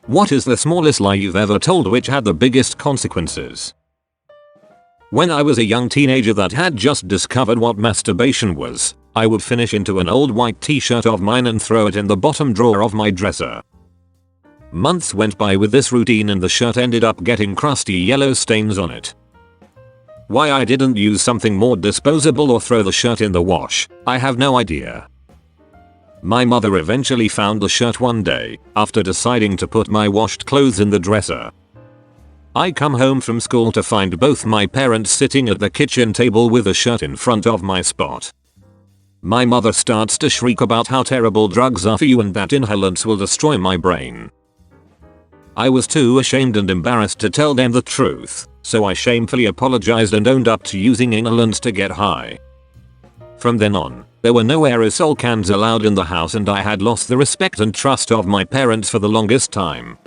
What is the smallest lie you've ever told which had the biggest consequences? When I was a young teenager that had just discovered what masturbation was, I would finish into an old white t-shirt of mine and throw it in the bottom drawer of my dresser. Months went by with this routine and the shirt ended up getting crusty yellow stains on it. Why I didn't use something more disposable or throw the shirt in the wash, I have no idea. My mother eventually found the shirt one day, after deciding to put my washed clothes in the dresser. I come home from school to find both my parents sitting at the kitchen table with the shirt in front of my spot. My mother starts to shriek about how terrible drugs are for you and that inhalants will destroy my brain. I was too ashamed and embarrassed to tell them the truth, so I shamefully apologized and owned up to using inhalants to get high. From then on, there were no aerosol cans allowed in the house and I had lost the respect and trust of my parents for the longest time.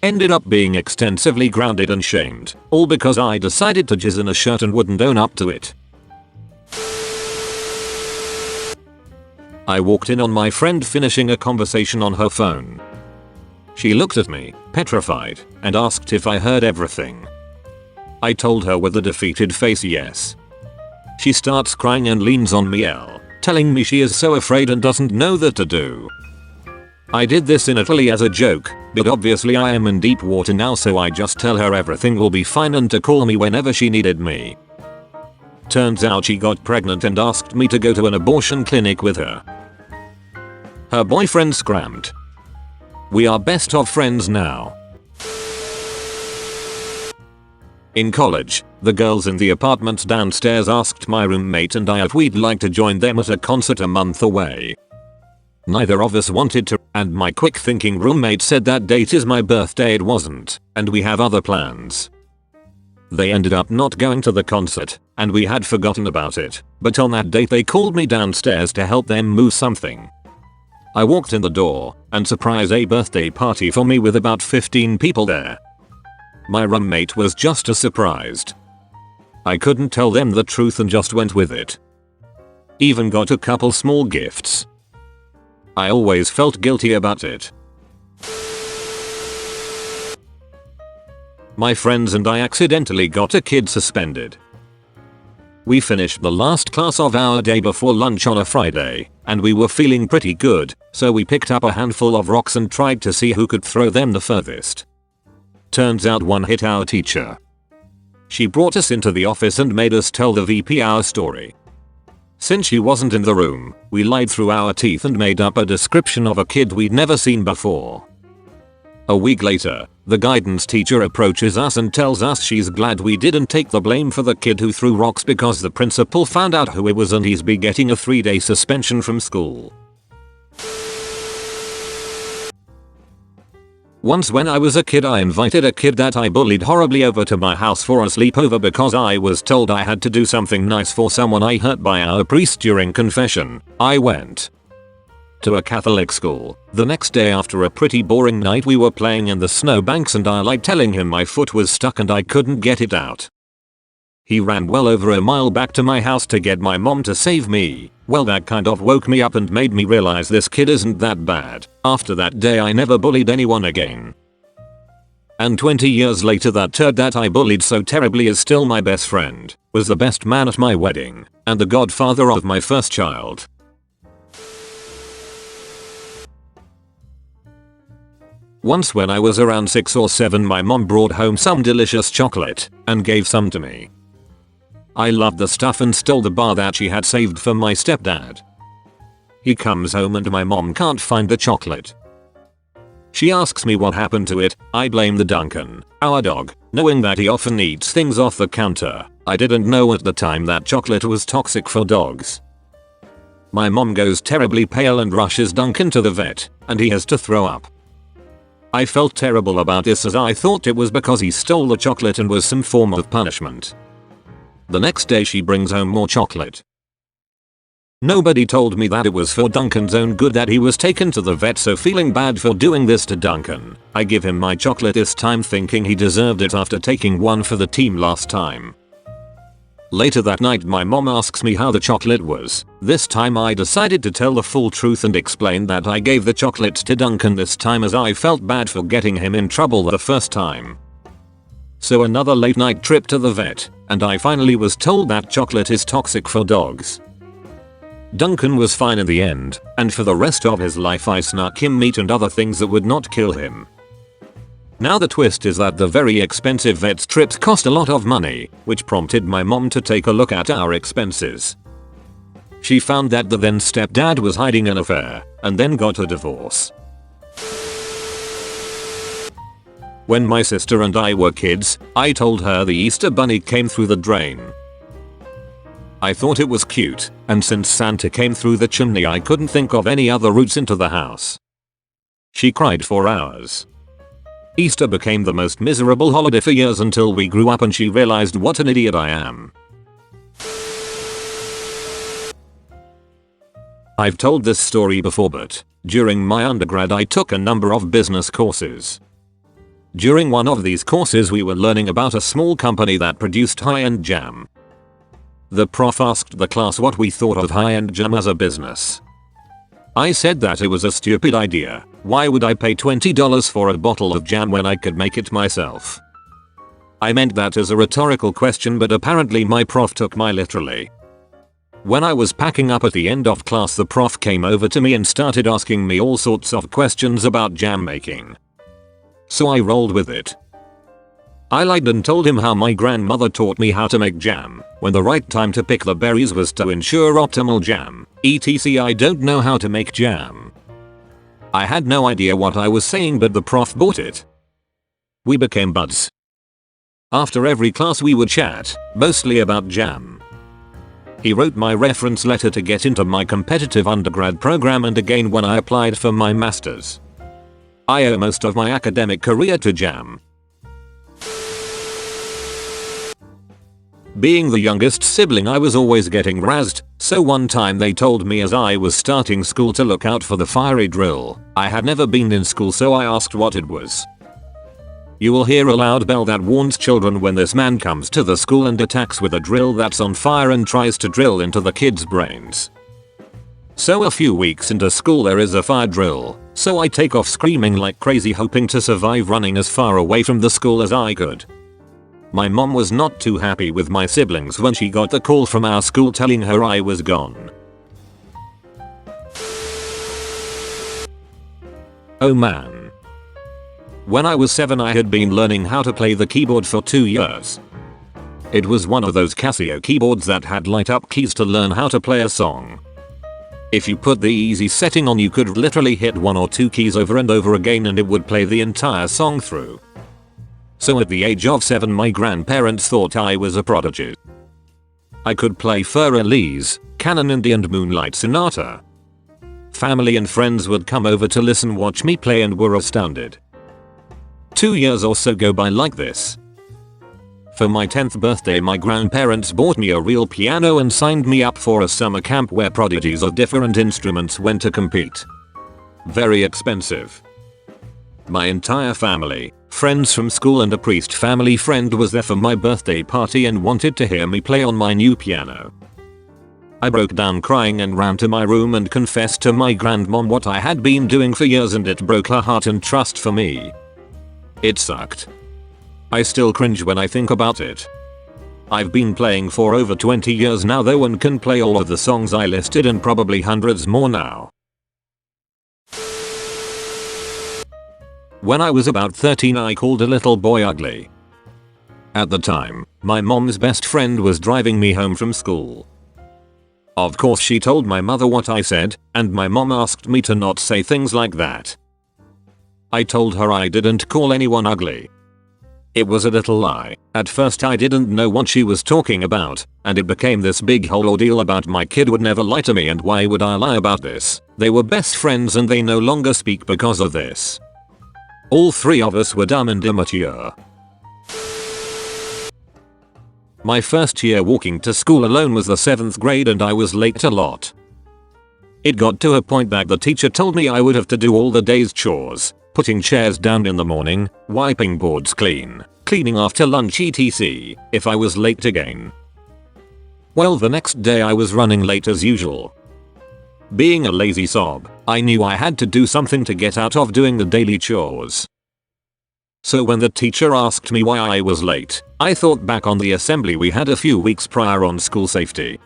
Ended up being extensively grounded and shamed, all because I decided to jizz in a shirt and wouldn't own up to it. I walked in on my friend finishing a conversation on her phone. She looked at me, petrified, and asked if I heard everything. I told her with a defeated face yes. She starts crying and leans on me telling me she is so afraid and doesn't know what to do. I did this in Italy as a joke, but obviously I am in deep water now, so I just tell her everything will be fine and to call me whenever she needed me. Turns out she got pregnant and asked me to go to an abortion clinic with her. Her boyfriend scrammed. We are best of friends now. In college, the girls in the apartment downstairs asked my roommate and I if we'd like to join them at a concert a month away. Neither of us wanted to, and my quick thinking roommate said that date is my birthday. It wasn't, and we have other plans. They ended up not going to the concert, and we had forgotten about it, but on that date they called me downstairs to help them move something. I walked in the door, and surprise, a birthday party for me with about 15 people there. My roommate was just as surprised. I couldn't tell them the truth and just went with it. Even got a couple small gifts. I always felt guilty about it. My friends and I accidentally got a kid suspended. We finished the last class of our day before lunch on a Friday, and we were feeling pretty good, so we picked up a handful of rocks and tried to see who could throw them the furthest. Turns out one hit our teacher. She brought us into the office and made us tell the VP our story. Since she wasn't in the room, we lied through our teeth and made up a description of a kid we'd never seen before. A week later, the guidance teacher approaches us and tells us she's glad we didn't take the blame for the kid who threw rocks because the principal found out who it was and he's be getting a 3-day suspension from school. Once when I was a kid, I invited a kid that I bullied horribly over to my house for a sleepover because I was told I had to do something nice for someone I hurt by our priest during confession. I went to a Catholic school. The next day after a pretty boring night, we were playing in the snowbanks and I lied telling him my foot was stuck and I couldn't get it out. He ran well over a mile back to my house to get my mom to save me. Well, that kind of woke me up and made me realize this kid isn't that bad. After that day I never bullied anyone again. And 20 years later, that turd that I bullied so terribly is still my best friend, was the best man at my wedding, and the godfather of my first child. Once when I was around 6 or 7, my mom brought home some delicious chocolate and gave some to me. I loved the stuff and stole the bar that she had saved for my stepdad. He comes home and my mom can't find the chocolate. She asks me what happened to it. I blame the Duncan, our dog, knowing that he often eats things off the counter. I didn't know at the time that chocolate was toxic for dogs. My mom goes terribly pale and rushes Duncan to the vet, and he has to throw up. I felt terrible about this as I thought it was because he stole the chocolate and was some form of punishment. The next day she brings home more chocolate. Nobody told me that it was for Duncan's own good that he was taken to the vet, so feeling bad for doing this to Duncan, I give him my chocolate this time thinking he deserved it after taking one for the team last time. Later that night my mom asks me how the chocolate was. This time I decided to tell the full truth and explain that I gave the chocolate to Duncan this time as I felt bad for getting him in trouble the first time. So another late night trip to the vet, and I finally was told that chocolate is toxic for dogs. Duncan was fine in the end, and for the rest of his life I snuck him meat and other things that would not kill him. Now the twist is that the very expensive vet's trips cost a lot of money, which prompted my mom to take a look at our expenses. She found that the then stepdad was hiding an affair, and then got a divorce. When my sister and I were kids, I told her the Easter bunny came through the drain. I thought it was cute, and since Santa came through the chimney I couldn't think of any other routes into the house. She cried for hours. Easter became the most miserable holiday for years until we grew up and she realized what an idiot I am. I've told this story before, but during my undergrad I took a number of business courses. During one of these courses we were learning about a small company that produced high-end jam. The prof asked the class what we thought of high-end jam as a business. I said that it was a stupid idea. Why would I pay $20 for a bottle of jam when I could make it myself? I meant that as a rhetorical question, but apparently my prof took my literally. When I was packing up at the end of class, the prof came over to me and started asking me all sorts of questions about jam making. So I rolled with it. I lied and told him how my grandmother taught me how to make jam, when the right time to pick the berries was to ensure optimal jam, etc. I don't know how to make jam. I had no idea what I was saying, but the prof bought it. We became buds. After every class we would chat, mostly about jam. He wrote my reference letter to get into my competitive undergrad program and again when I applied for my master's. I owe most of my academic career to jam. Being the youngest sibling, I was always getting razzed, so one time they told me as I was starting school to look out for the fiery drill. I had never been in school, so I asked what it was. You will hear a loud bell that warns children when this man comes to the school and attacks with a drill that's on fire and tries to drill into the kids' brains. So a few weeks into school there is a fire drill, so I take off screaming like crazy, hoping to survive running as far away from the school as I could. My mom was not too happy with my siblings when she got the call from our school telling her I was gone. Oh man. When I was 7 I had been learning how to play the keyboard for 2 years. It was one of those Casio keyboards that had light up keys to learn how to play a song. If you put the easy setting on, you could literally hit 1 or 2 keys over and over again and it would play the entire song through. So at the age of 7 my grandparents thought I was a prodigy. I could play Fur Elise, Canon Indie and Moonlight Sonata. Family and friends would come over to listen, watch me play and were astounded. 2 years or so go by like this. For my 10th birthday my grandparents bought me a real piano and signed me up for a summer camp where prodigies of different instruments went to compete. Very expensive. My entire family, friends from school and a priest family friend was there for my birthday party and wanted to hear me play on my new piano. I broke down crying and ran to my room and confessed to my grandmom what I had been doing for years, and it broke her heart and trust for me. It sucked. I still cringe when I think about it. I've been playing for over 20 years now though and can play all of the songs I listed and probably hundreds more now. When I was about 13 I called a little boy ugly. At the time, my mom's best friend was driving me home from school. Of course she told my mother what I said, and my mom asked me to not say things like that. I told her I didn't call anyone ugly. It was a little lie. At first I didn't know what she was talking about, and it became this big whole ordeal about my kid would never lie to me and why would I lie about this. They were best friends and they no longer speak because of this. All 3 of us were dumb and immature. My first year walking to school alone was the 7th grade and I was late a lot. It got to a point that the teacher told me I would have to do all the day's chores, putting chairs down in the morning, wiping boards clean, cleaning after lunch etc. if I was late again. Well, the next day I was running late as usual. Being a lazy sob, I knew I had to do something to get out of doing the daily chores. So when the teacher asked me why I was late, I thought back on the assembly we had a few weeks prior on school safety.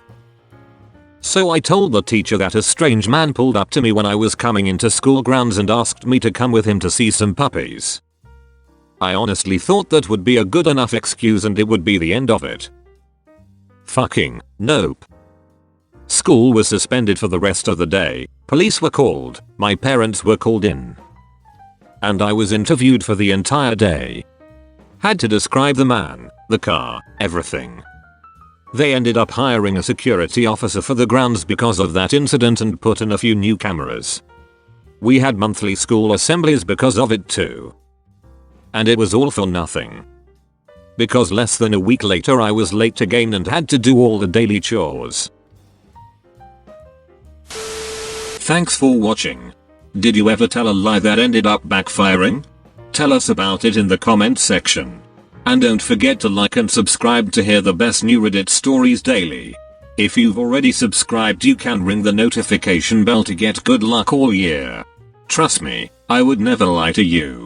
So I told the teacher that a strange man pulled up to me when I was coming into school grounds and asked me to come with him to see some puppies. I honestly thought that would be a good enough excuse and it would be the end of it. Fucking nope. School was suspended for the rest of the day, police were called, my parents were called in. And I was interviewed for the entire day. Had to describe the man, the car, everything. They ended up hiring a security officer for the grounds because of that incident and put in a few new cameras. We had monthly school assemblies because of it too. And it was all for nothing. Because less than a week later I was late again and had to do all the daily chores. Thanks for watching. Did you ever tell a lie that ended up backfiring? Tell us about it in the comment section. And don't forget to like and subscribe to hear the best new Reddit stories daily. If you've already subscribed, you can ring the notification bell to get good luck all year. Trust me, I would never lie to you.